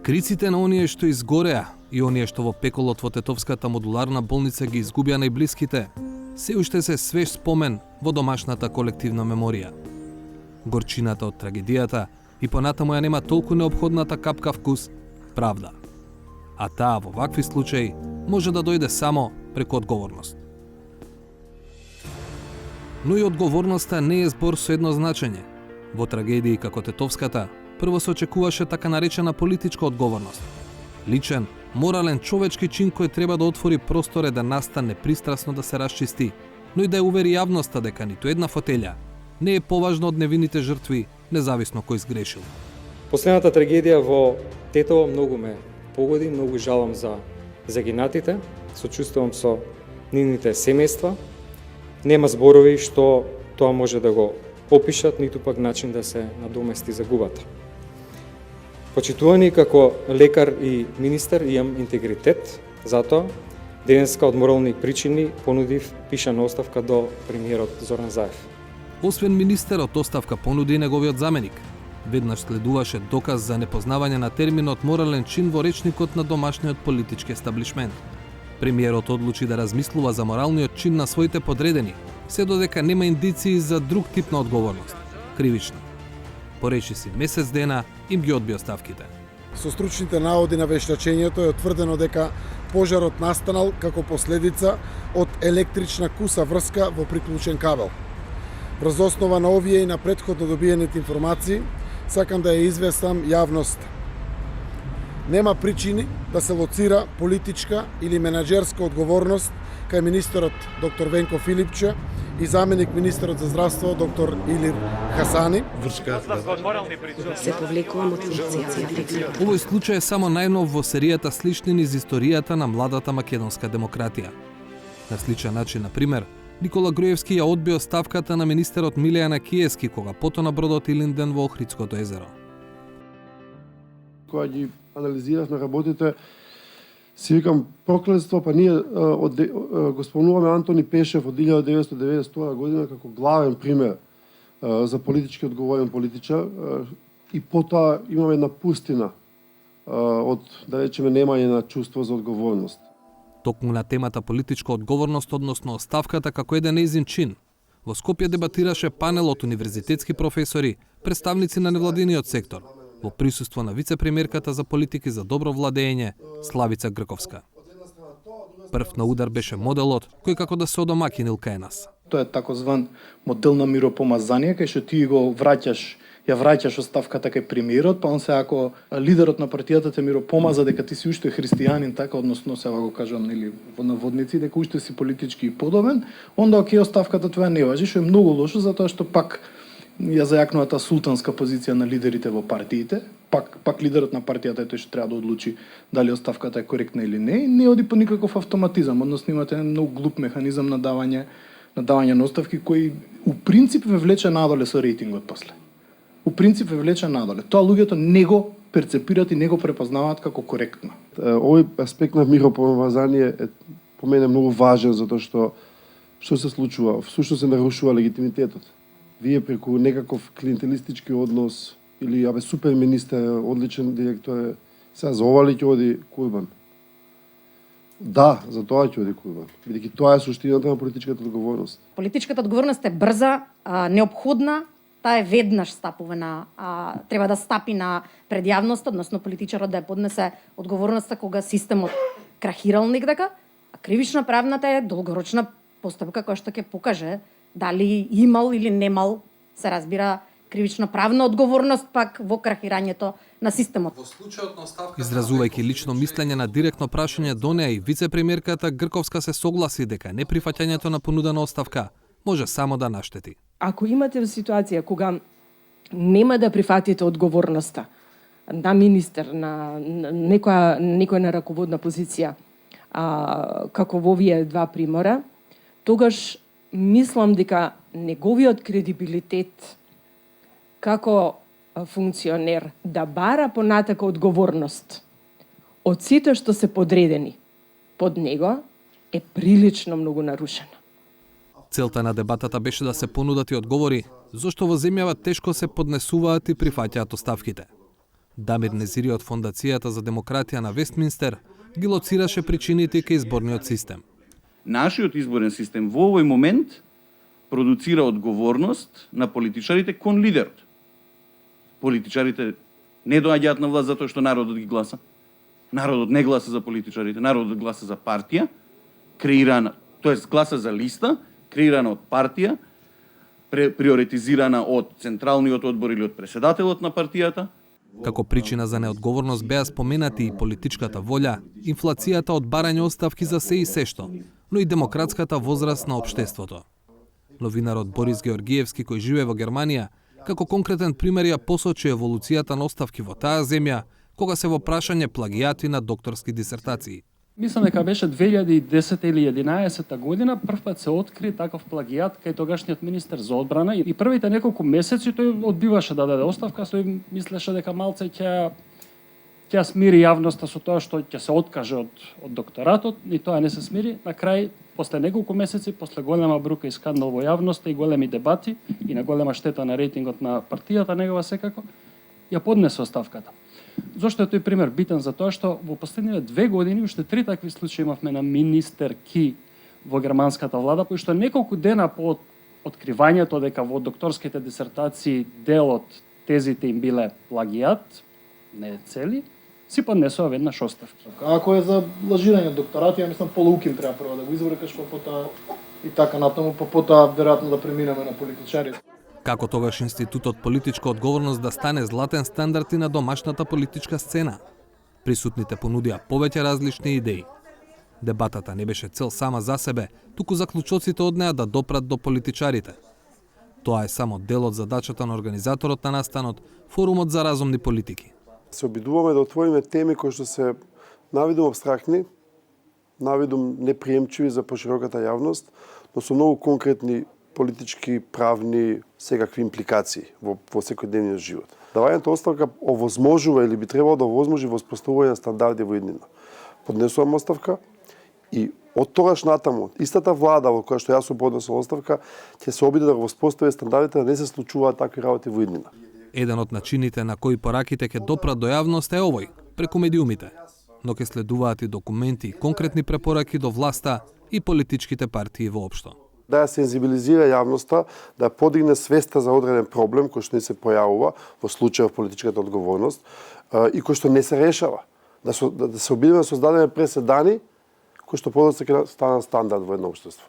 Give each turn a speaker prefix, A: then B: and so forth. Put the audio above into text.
A: Криците на оние што изгореа и оние што во пеколот во Тетовската модуларна болница ги изгубија најблиските, се уште се свеж спомен во домашната колективна меморија. Горчината од трагедијата и понатаму ја нема толку неопходната капка вкус правда. А таа во вакви случаи може да дојде само преку одговорност. Но и одговорноста не е збор со едно значење. Во трагедии како Тетовската, прво се очекуваше така наречена политичка одговорност. Личен, морален, човечки чин кој треба да отвори просторе да настане пристрасно да се расчисти, но и да ја увери јавноста дека ниту една фотелја не е поважно од невините жртви, независно кој сгрешил.
B: Последната трагедија во Тетово многу ме погоди, многу жалам за загинатите, сочувствувам со нивните семејства. Нема зборови што тоа може да го опишат, ниту пак начин да се надомести загубата. Почитувани како лекар и министер имам интегритет, затоа денеска од морални причини понудив пишана оставка до премиерот Зоран Заев.
A: Освен министерот, оставка понуди неговиот заменик. Веднаш следуваше доказ за непознавање на терминот морален чин во речникот на домашниот политички естаблишмент. Премиерот одлучи да размислува за моралниот чин на своите подредени, се додека нема индиции за друг тип на одговорност – кривична. Поречи си месец дена им ги одби оставките.
C: Со стручните наводи на вештачењето е утврдено дека пожарот настанал како последица од електрична куса врска во приклучен кабел. Врз основа на овие и на претходно добиените информации, сакам да ја известам јавност. Нема причини да се лоцира политичка или менаџерска одговорност кај министерот доктор Венко Филипче и заменик министерот за здравство доктор Илир Хасани.
D: Се повлекувам од функција.
A: Овој случај е само најнов во серијата слични низ историјата на младата македонска демократија. На сличен начин, на пример, Никола Груевски ја одби оставката на министерот Милијана Киески кога потона бродот Илинден во Охридското езеро.
E: Кога ги анализиравме работите, си викам проклетство, па ние го спомнуваме Антони Пешев од 1992 година како главен пример за политички одговорен политичар и потоа имаме една пустина од, да речеме, немање на чувство за одговорност.
A: Токму на темата политичка одговорност односно оставката како еден нејзин чин, во Скопје дебатираше панел од универзитетски професори, представници на невладиниот сектор, во присуство на вице-премиерката за политики за добро владење Славица Грковска. Прв на удар беше моделот кој како да се одомакинил кај нас.
F: Тоа е такозван модел на миропомазание, кај што ти го ја враќаш оставката кај премиерот, па он се ако лидерот на партијата те миропомаза дека ти си уште христијанин, така, односно сега го кажам, нели, во наводници, дека уште си политички подобен, онда оке оставката тоа не важи, што е многу лошо, затоа што пак ја зајакнува таа султанска позиција на лидерите во партиите, пак лидерот на партијата е тој што треба да одлучи дали оставката е коректна или не, и не оди по никаков автоматизам, односно имате еден многу глуп механизам на давање на оставки кој у принцип ве влече надоле со рейтингот после. У принцип ве влече надоле. Тоа луѓето не го перцепираат и не го препознаваат како коректно.
E: Овој аспект на миропомазание е по мене многу важен, затоа што се случува? Всушност се нарушува легитимитетот. Вие преку некаков клиентелистички однос или супер министер, одличен директор, сега за ова ли ќе оди Курбан? Да, за тоа ќе оди Курбан. Бидејќи тоа е суштината на политичката одговорност.
D: Политичката одговорност е брза, неопходна, таа е веднаш стапувана, треба да стапи на пред јавноста, односно политичарот да ја поднесе одговорноста кога системот крахирал негдека, а кривично правната е долгорочна постапка која што ќе покаже дали имал или немал, се разбира, кривично правна одговорност пак во крахирањето на системот.
A: Во случајот на оставката, изразувајќи лично мислење на директно прашање до неа, и вице-премиерката Грковска се согласи дека неприфаќањето на понудена оставка може само да наштети.
G: Ако имате ситуација кога нема да прифатите одговорноста на министер, на некоја на раководна позиција, како во овие два примера, тогаш мислам дека неговиот кредибилитет како функционер да бара понатака одговорност од сите што се подредени под него е прилично многу нарушена.
A: Целта на дебатата беше да се понудат и одговори зошто во земјава тешко се поднесуваат и прифаќаат оставките. Дамир Незири од Фондацијата за демократија на Вестминстер ги лоцираше причините кај изборниот систем.
H: Нашиот изборен систем во овој момент продуцира одговорност на политичарите кон лидерот. Политичарите не доаѓаат на власт затоа што народот ги гласа. Народот не гласа за политичарите, народот гласа за партија, креирана, тоест гласа за листа, креирана од партија, приоритизирана од централниот одбор или од преседателот на партијата.
A: Како причина за неодговорност беа споменати и политичката волја, инфлацијата од барање оставки за се и сешто, но и демократската возраст на општеството. Новинарот Борис Георгиевски, кој живее во Германија, како конкретен пример ја посочи еволуцијата на оставки во таа земја, кога се во прашање плагијати на докторски дисертации.
I: Мислам дека беше 2010 или 2011 година првпат се откри таков плагијат кај тогашниот министер за одбрана и првите неколку месеци тој одбиваше да даде оставка, тој мислеше дека малце ќе смири јавноста со тоа што ќе се откаже од докторатот, и тоа не се смири. На крај, после неколку месеци, после голема брука и скандал во јавноста и големи дебати и на голема штета на рейтингот на партијата негова секако, ја поднесе оставката. Зошто е тој пример битен? За тоа што во последниве 2 години уште 3 такви случаи имавме на министерки во германската влада, кои што неколку дена по откривањето дека во докторските дисертации дел од тезите им биле плагијат, не цели, си поднесува веднаш оставки.
F: Ако е за лажирање докторати, ја мислам Полукин треба прво да го изврекаш, па потоа и така натаму, па потоа веројатно да преминеме на политичарите.
A: Како тогаш институтот политичка одговорност да стане златен стандард и на домашната политичка сцена? Присутните понудија повеќе различни идеи. Дебатата не беше цел сама за себе, туку заклучоците од неа да допрат до политичарите. Тоа е само дел од задачата на организаторот на настанот, Форумот за разумни политики.
E: Се обидуваме да отвориме теми кои што се навидум абстрактни, навидум неприемчиви за пошироката јавност, но со многу конкретни политички, правни, секакви импликации во секојдневниот живот. Давањето оставка овозможува или би требало да овозможи воспоставување на стандарди во иднина. Поднесувам оставка и од тогаш натаму, истата влада во која што јас сум поднесол оставка, ќе се обиде да го воспостави стандардите да не се случуваат такви работи во иднина.
A: Еден од начините на кои пораките ќе допрат до јавност е овој, преку медиумите. Но ќе следуваат и документи, конкретни препораки до власта и политичките партии воопшто.
E: Да ја сензибилизира јавноста, да подигне свеста за одреден проблем кој што не се појавува во случај политичката одговорност и кој што не се решава. Да се обидеме да создадеме преседани кои што подоцна ќе станат стандард во едно општество.